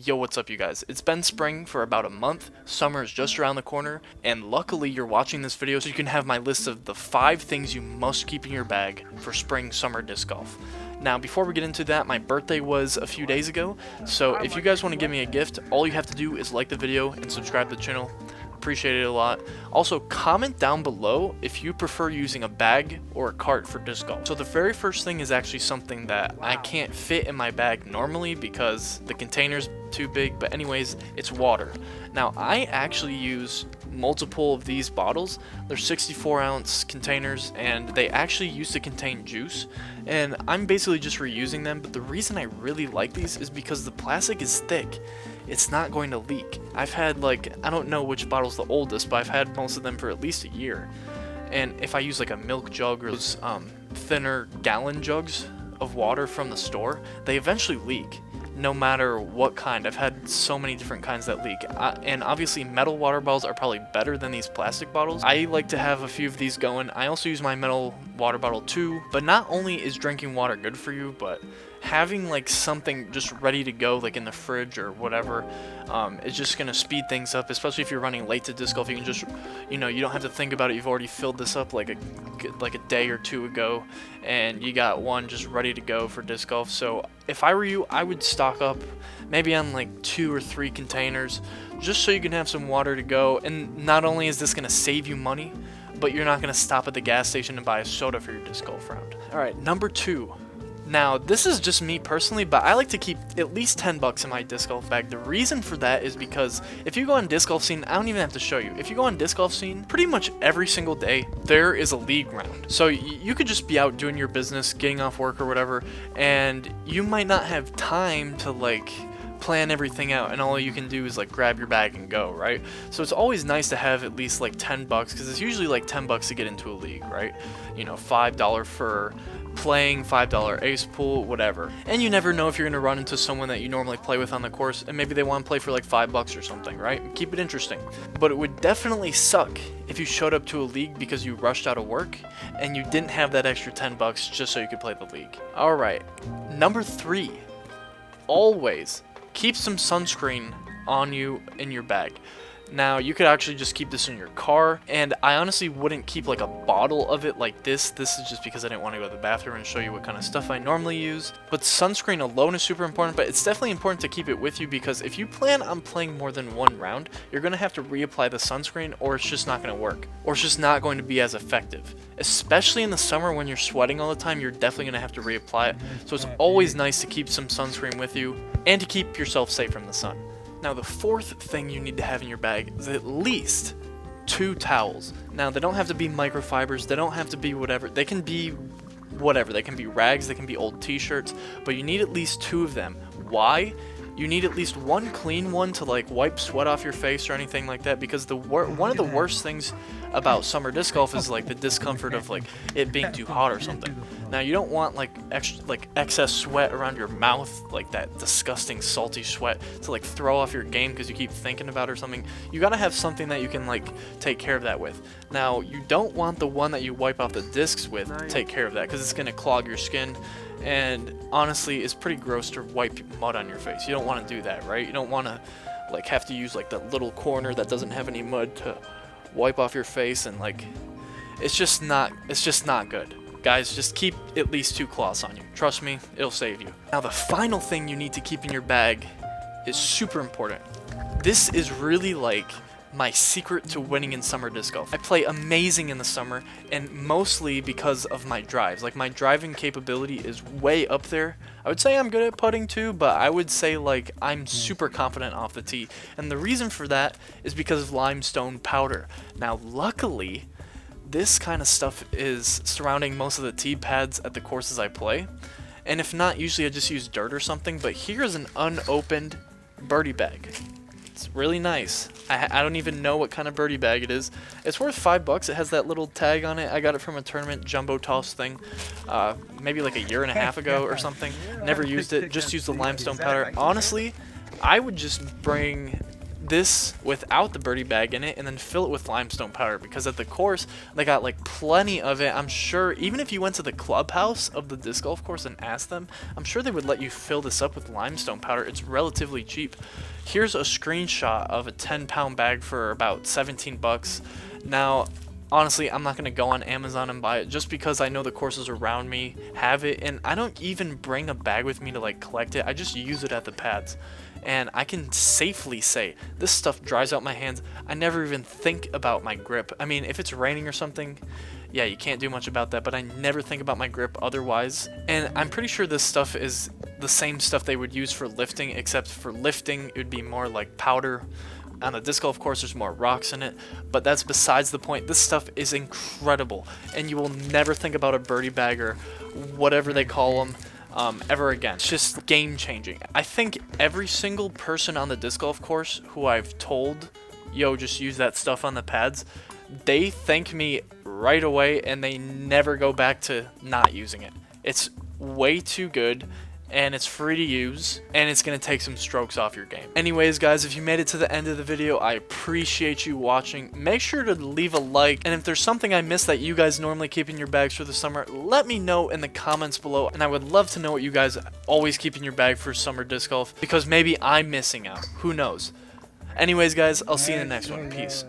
Yo, what's up you guys? It's been spring for about a month, summer is just around the corner, and luckily you're watching this video so you can have my list of the 5 things you must keep in your bag for spring summer disc golf. Now before we get into that, my birthday was a few days ago, so if you guys want to give me a gift, all you have to do is like the video and subscribe to the channel. Appreciate it a lot. Also, comment down below if you prefer using a bag or a cart for disc golf. So the very first thing is actually something that I can't fit in my bag normally because the container's too big, but anyways, it's water. Now I actually use multiple of these bottles. They're 64-ounce containers and they actually used to contain juice, and I'm basically just reusing them. But the reason I really like these is because the plastic is thick. It's not going to leak. I've had, like, I don't know which bottle's the oldest, but I've had most of them for at least a year. And if I use like a milk jug or those thinner gallon jugs of water from the store, they eventually leak. No matter what kind. I've had so many different kinds that leak. And obviously metal water bottles are probably better than these plastic bottles. I like to have a few of these going. I also use my metal water bottle too. But not only is drinking water good for you, but having like something just ready to go, like in the fridge or whatever, is just gonna speed things up. Especially if you're running late to disc golf, you can just, you know, you don't have to think about it. You've already filled this up like a day or two ago, and you got one just ready to go for disc golf. So if I were you, I would stock up maybe on like 2 or 3 containers, just so you can have some water to go. And not only is this gonna save you money, but you're not gonna stop at the gas station and buy a soda for your disc golf round. All right, number 2. Now, this is just me personally, but I like to keep at least 10 bucks in my disc golf bag. The reason for that is because if you go on disc golf scene, I don't even have to show you. If you go on disc golf scene, pretty much every single day, there is a league round. So you could just be out doing your business, getting off work or whatever, and you might not have time to like plan everything out, and all you can do is like grab your bag and go, right? So it's always nice to have at least like 10 bucks, because it's usually like 10 bucks to get into a league, right? You know, $5 for playing, $5 ace pool, whatever. And you never know if you're going to run into someone that you normally play with on the course, and maybe they want to play for like $5 or something, right? Keep it interesting. But it would definitely suck if you showed up to a league because you rushed out of work and you didn't have that extra 10 bucks just so you could play the league. All right, number 3, always keep some sunscreen on you in your bag. Now, you could actually just keep this in your car, and I honestly wouldn't keep like a bottle of it like this. This is just because I didn't want to go to the bathroom and show you what kind of stuff I normally use. But sunscreen alone is super important, but it's definitely important to keep it with you, because if you plan on playing more than one round, you're going to have to reapply the sunscreen, or it's just not going to work, or it's just not going to be as effective. Especially in the summer when you're sweating all the time, you're definitely going to have to reapply it. So it's always nice to keep some sunscreen with you and to keep yourself safe from the sun. Now, the 4th thing you need to have in your bag is at least 2 towels. Now, they don't have to be microfibers, they don't have to be whatever, they can be whatever, they can be rags, they can be old t-shirts, but you need at least 2 of them. Why? You need at least one clean one to like wipe sweat off your face or anything like that, because one of the worst things about summer disc golf is like the discomfort of like it being too hot or something. Now, you don't want like excess sweat around your mouth, like that disgusting salty sweat, to like throw off your game because you keep thinking about it or something. You gotta have something that you can like take care of that with. Now, you don't want the one that you wipe off the discs with to take care of that, because it's gonna clog your skin. And honestly, it's pretty gross to wipe mud on your face. You don't want to do that, right? You don't want to like have to use like that little corner that doesn't have any mud to wipe off your face, and like it's just not good. Guys, just keep at least 2 cloths on you. Trust me, it'll save you. Now, the final thing you need to keep in your bag is super important. This is really like my secret to winning in summer disc golf. I play amazing in the summer, and mostly because of my drives. Like, my driving capability is way up there. I would say I'm good at putting too, but I would say like I'm super confident off the tee. And the reason for that is because of limestone powder. Now, luckily, this kind of stuff is surrounding most of the tee pads at the courses I play. And if not, usually I just use dirt or something. But here's an unopened birdie bag. It's really nice. I don't even know what kind of birdie bag it is. It's worth $5. It has that little tag on it. I got it from a tournament jumbo toss thing, maybe like a year and a half ago or something. Never used it. Just used the limestone powder. Honestly, I would just bring this without the birdie bag in it and then fill it with limestone powder, because at the course they got like plenty of it. I'm sure even if you went to the clubhouse of the disc golf course and asked them, I'm sure they would let you fill this up with limestone powder. It's relatively cheap. Here's a screenshot of a 10-pound bag for about 17 bucks. Now honestly, I'm not going to go on Amazon and buy it just because I know the courses around me have it, and I don't even bring a bag with me to like collect it. I just use it at the pads. And I can safely say this stuff dries out my hands. I never even think about my grip. I mean, if it's raining or something, yeah, you can't do much about that, but I never think about my grip otherwise. And I'm pretty sure this stuff is the same stuff they would use for lifting, except for lifting it would be more like powder. On a disc golf course, there's more rocks in it, but that's besides the point. This stuff is incredible, and you will never think about a birdie bag or whatever they call them ever again. It's just game changing. I think every single person on the disc golf course who I've told, yo, just use that stuff on the pads, they thank me right away, and they never go back to not using it. It's way too good, and it's free to use, and it's going to take some strokes off your game. Anyways, guys, if you made it to the end of the video, I appreciate you watching. Make sure to leave a like, and if there's something I missed that you guys normally keep in your bags for the summer, let me know in the comments below, and I would love to know what you guys always keep in your bag for summer disc golf, because maybe I'm missing out. Who knows? Anyways, guys, I'll see you in the next one. Peace.